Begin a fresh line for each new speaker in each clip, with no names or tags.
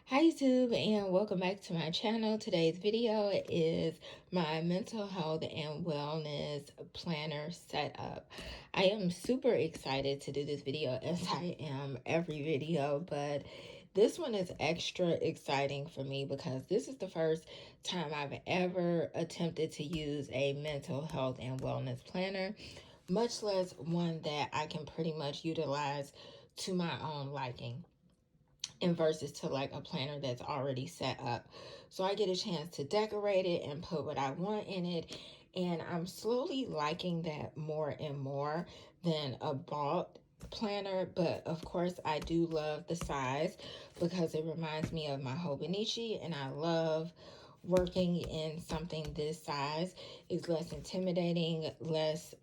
Hi YouTube, and welcome back to my channel. Today's video is my mental health and wellness planner setup. I am super excited to do this video, as I am every video, but this one is extra exciting for me because this is the first time I've ever attempted to use a mental health and wellness planner, much less one that I can pretty much utilize to my own liking, and versus to like a planner that's already set up. So I get a chance to decorate it and put what I want in it. And I'm slowly liking that more and more than a bought planner. But of course, I do love the size because it reminds me of my Hobonichi, and I love working in something this size. Is less intimidating, less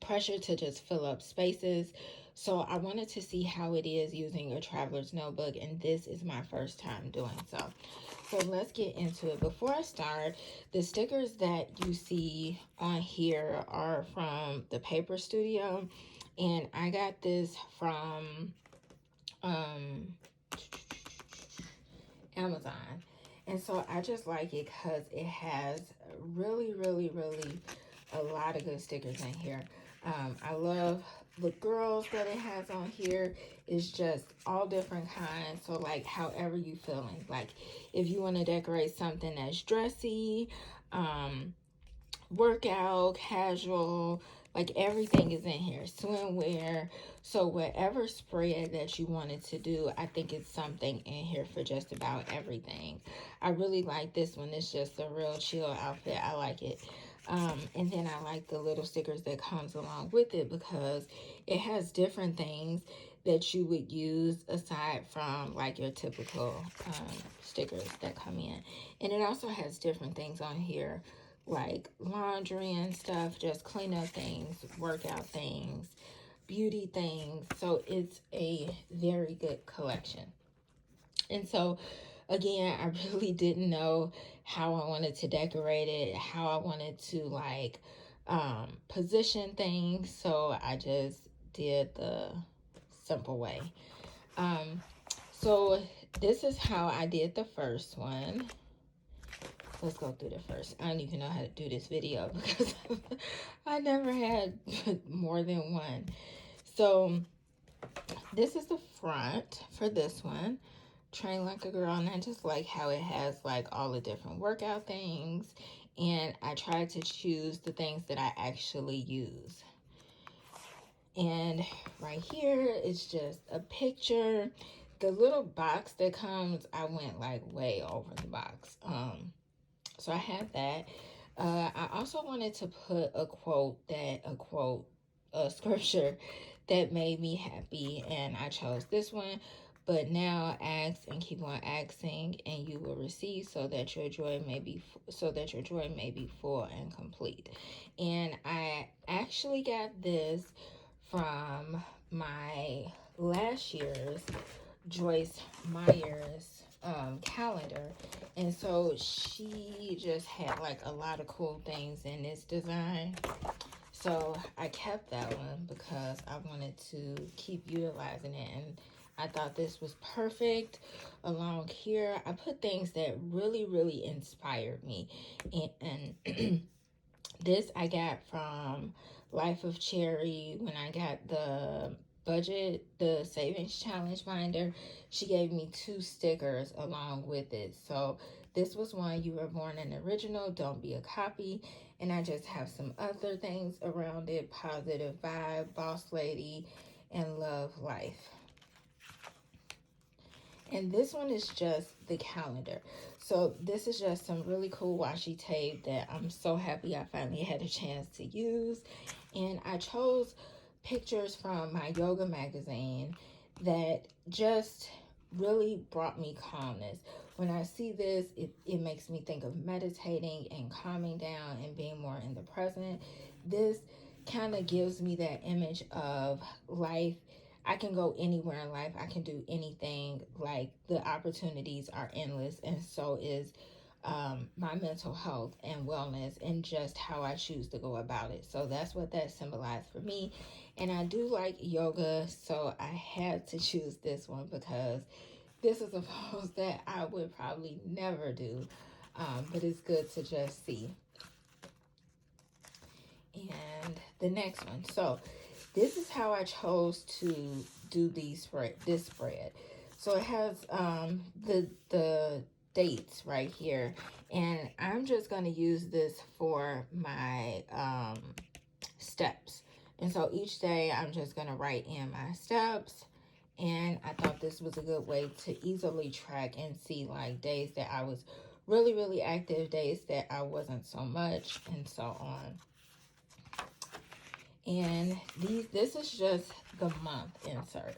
pressure to just fill up spaces. So I wanted to see how it is using a traveler's notebook, and this is my first time doing so. So let's get into it. Before I start, the stickers that you see on here are from the Paper Studio, and I got this from um, Amazon. And so I just like it because it has really a lot of good stickers in here. I love the girls that it has on here. It's just all different kinds. So like however you feeling. Like if you want to decorate something that's dressy, workout, casual, like everything is in here. Swimwear. So whatever spread that you wanted to do, I think it's something in here for just about everything. I really like this one. It's just a real chill outfit. I like it. And then I like the little stickers that comes along with it because it has different things that you would use aside from like your typical stickers that come in. And it also has different things on here like laundry and stuff, just clean up things, workout things, beauty things. So it's a very good collection. And so again, I really didn't know how I wanted to decorate it, how I wanted to like position things. So I just did the simple way. So this is how I did the first one. Let's go through the first. I don't even know how to do this video because I never had more than one. So this is the front for this one. Train like a girl, and I just like how it has like all the different workout things, and I tried to choose the things that I actually use. And right here is just a picture. The little box that comes, I went like way over the box. So I had that. I also wanted to put a scripture that made me happy, and I chose this one. But now ask and keep on asking, and you will receive, so that your joy may be full and complete. And I actually got this from my last year's Joyce Meyer's calendar. And so she just had like a lot of cool things in this design. So I kept that one because I wanted to keep utilizing it, and I thought this was perfect. Along here, I put things that really inspired me. And this I got from Life of Cherry when I got the savings challenge binder. She gave me 2 stickers along with it. So this was one, you were born an original, don't be a copy. And I just have some other things around it: positive vibe, boss lady, and love life. And this one is just the calendar. So this is just some really cool washi tape that I'm so happy I finally had a chance to use. And I chose pictures from my yoga magazine that just really brought me calmness. When I see this, it makes me think of meditating and calming down and being more in the present. This kind of gives me that image of life. I can go anywhere in life. I can do anything. Like the opportunities are endless, and so is my mental health and wellness, and just how I choose to go about it. So that's what that symbolized for me. And I do like yoga, so I had to choose this one because this is a pose that I would probably never do, but it's good to just see. And the next one. So this is how I chose to do this spread. So it has the dates right here, and I'm just going to use this for my steps. And so each day I'm just going to write in my steps, and I thought this was a good way to easily track and see like days that I was really active, days that I wasn't so much, and so on. And this is just the month insert,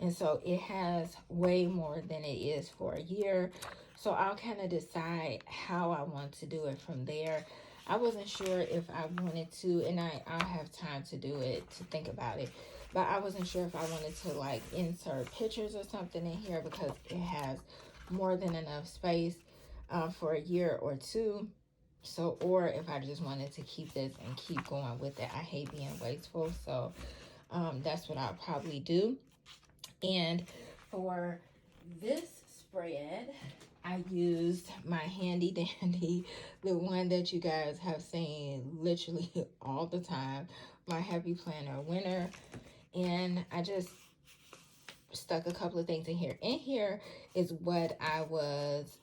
and so it has way more than it is for a year. So I'll kind of decide how I want to do it from there. I wasn't sure if I wanted to, and I'll have time to do it, to think about it, but I wasn't sure if I wanted to like insert pictures or something in here because it has more than enough space for a year or two. So, or if I just wanted to keep this and keep going with it. I hate being wasteful, so that's what I'll probably do. And for this spread, I used my handy dandy, the one that you guys have seen literally all the time, my Happy Planner Winner. And I just stuck a couple of things in here. In here is what I was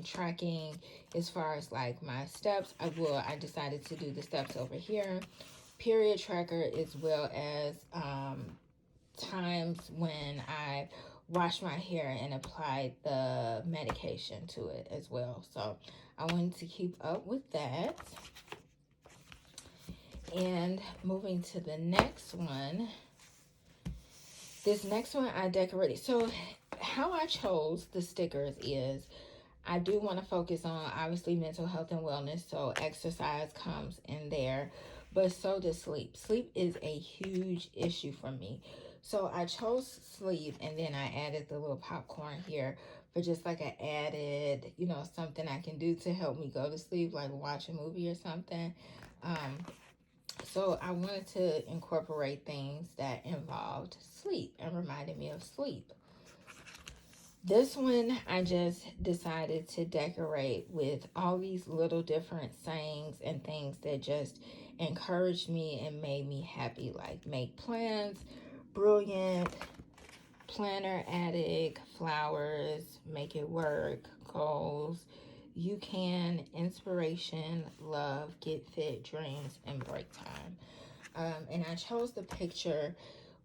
tracking as far as like my steps. I decided to do the steps over here. Period tracker, as well as times when I washed my hair and applied the medication to it as well. So I wanted to keep up with that. And moving to the next one. This next one I decorated. So how I chose the stickers is I do want to focus on obviously mental health and wellness. So exercise comes in there, but so does sleep. Sleep is a huge issue for me. So I chose sleep, and then I added the little popcorn here for just like an added, something I can do to help me go to sleep, like watch a movie or something. So I wanted to incorporate things that involved sleep and reminded me of sleep. This one, I just decided to decorate with all these little different sayings and things that just encouraged me and made me happy, like make plans, brilliant, planner addict, flowers, make it work, goals, you can, inspiration, love, get fit, dreams, and break time. And I chose the picture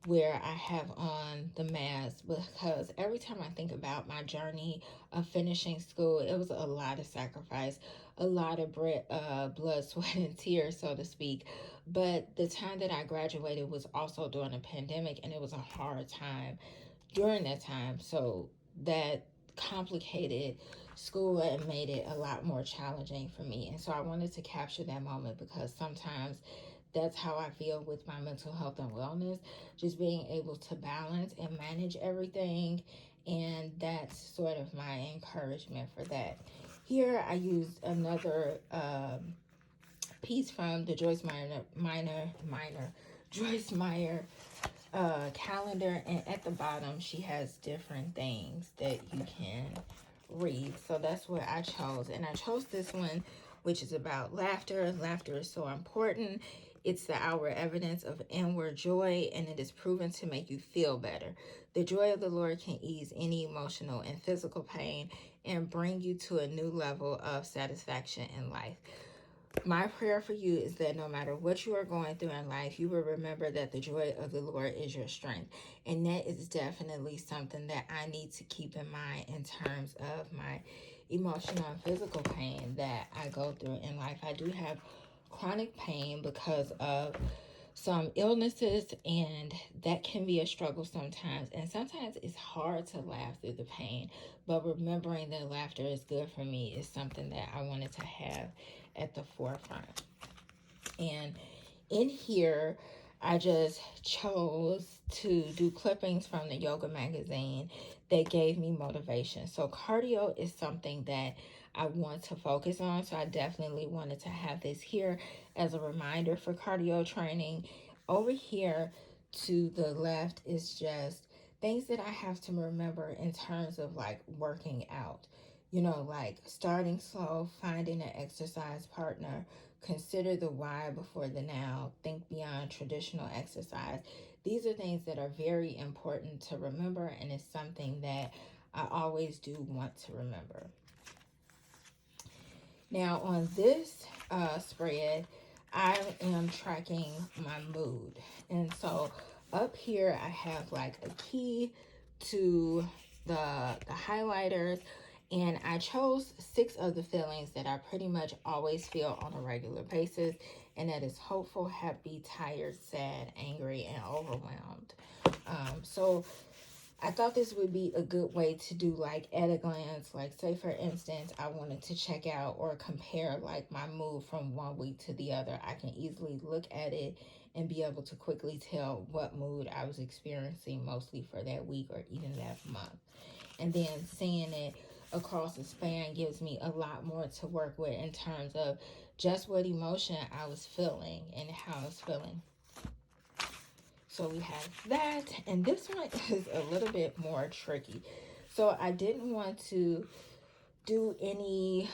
where I have on the mask because every time I think about my journey of finishing school, it was a lot of sacrifice, a lot of blood, sweat, and tears, so to speak. But the time that I graduated was also during a pandemic, and it was a hard time during that time. So that complicated school and made it a lot more challenging for me. And so I wanted to capture that moment because sometimes that's how I feel with my mental health and wellness, just being able to balance and manage everything. And that's sort of my encouragement for that. Here I used another piece from the Joyce Meyer calendar, and at the bottom she has different things that you can read. So that's what I chose, and I chose this one, which is about laughter. Laughter is so important. It's the outward evidence of inward joy, and it is proven to make you feel better. The joy of the Lord can ease any emotional and physical pain and bring you to a new level of satisfaction in life. My prayer for you is that no matter what you are going through in life, you will remember that the joy of the Lord is your strength. And that is definitely something that I need to keep in mind in terms of my emotional and physical pain that I go through in life. I do have chronic pain because of some illnesses, and that can be a struggle sometimes. And sometimes it's hard to laugh through the pain, but remembering that laughter is good for me is something that I wanted to have at the forefront. And in here, I just chose to do clippings from the yoga magazine that gave me motivation. So cardio is something that I want to focus on. So I definitely wanted to have this here as a reminder for cardio training. Over here to the left is just things that I have to remember in terms of like working out. You know, like starting slow, finding an exercise partner, consider the why before the now, think beyond traditional exercise. These are things that are very important to remember, and it's something that I always do want to remember. Now, on this spread, I am tracking my mood. And so up here, I have like a key to the highlighters. And I chose 6 of the feelings that I pretty much always feel on a regular basis. And that is hopeful, happy, tired, sad, angry, and overwhelmed. So I thought this would be a good way to do like at a glance. Like, say for instance, I wanted to check out or compare like my mood from one week to the other. I can easily look at it and be able to quickly tell what mood I was experiencing mostly for that week or even that month. And then seeing it across the span gives me a lot more to work with in terms of just what emotion I was feeling and how I was feeling. So we have that, and this one is a little bit more tricky. So I didn't want to do any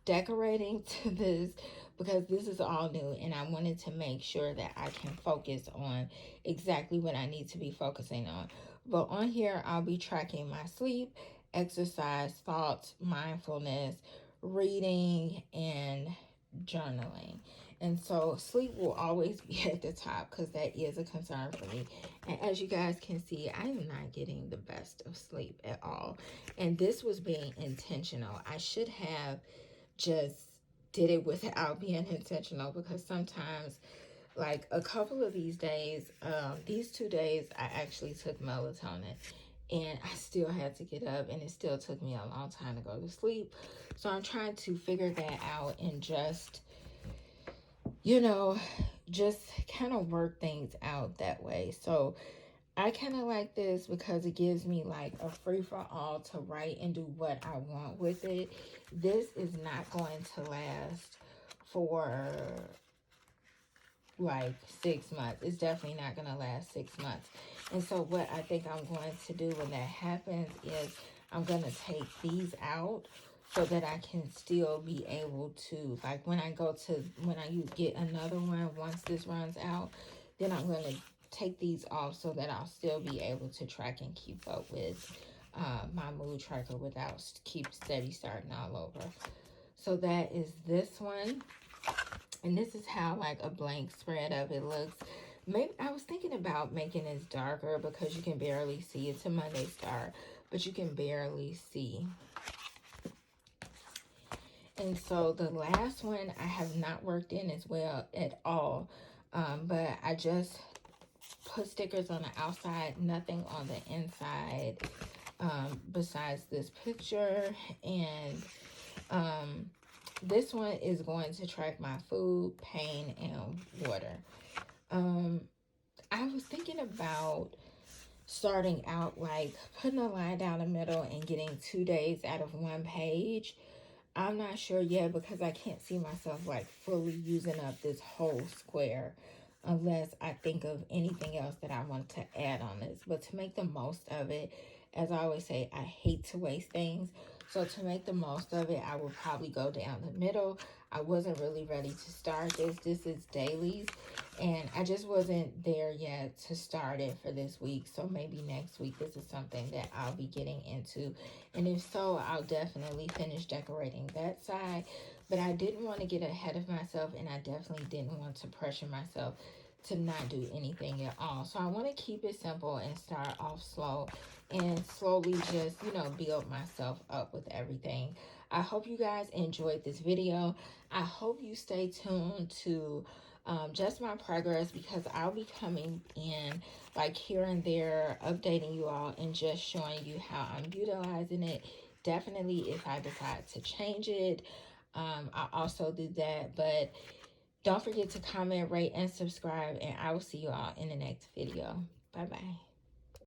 decorating to this because this is all new, and I wanted to make sure that I can focus on exactly what I need to be focusing on. But on here, I'll be tracking my sleep, exercise, thoughts, mindfulness, reading, and journaling. And so sleep will always be at the top because that is a concern for me. And as you guys can see, I am not getting the best of sleep at all. And this was being intentional. I should have just did it without being intentional, because sometimes, like a couple of these days, these 2 days, I actually took melatonin and I still had to get up, and it still took me a long time to go to sleep. So I'm trying to figure that out and just, you know, just kind of work things out that way. So I kind of like this because it gives me like a free for all to write and do what I want with it. This is not going to last for like 6 months. It's definitely not going to last 6 months. And so what I think I'm going to do when that happens is I'm going to take these out so that I can still be able to, like when I get another one, once this runs out, then I'm going to take these off so that I'll still be able to track and keep up with my mood tracker without keep steady starting all over. So that is this one. And this is how like a blank spread of it looks. Maybe I was thinking about making this darker because you can barely see. It's a Monday Star, but you can barely see. And so the last one I have not worked in as well at all. But I just put stickers on the outside, nothing on the inside besides this picture. And this one is going to track my food, pain, and water. I was thinking about starting out like putting a line down the middle and getting 2 days out of one page. I'm not sure yet because I can't see myself like fully using up this whole square unless I think of anything else that I want to add on this. But to make the most of it, as I always say, I hate to waste things. So to make the most of it, I will probably go down the middle. I wasn't really ready to start this. This is dailies, and I just wasn't there yet to start it for this week. So maybe next week, this is something that I'll be getting into. And if so, I'll definitely finish decorating that side. But I didn't want to get ahead of myself, and I definitely didn't want to pressure myself to not do anything at all. So I want to keep it simple and start off slow and slowly just, build myself up with everything. I hope you guys enjoyed this video. I hope you stay tuned to just my progress, because I'll be coming in like here and there, updating you all and just showing you how I'm utilizing it. Definitely if I decide to change it, I'll also do that. But don't forget to comment, rate, and subscribe, and I will see you all in the next video. Bye-bye.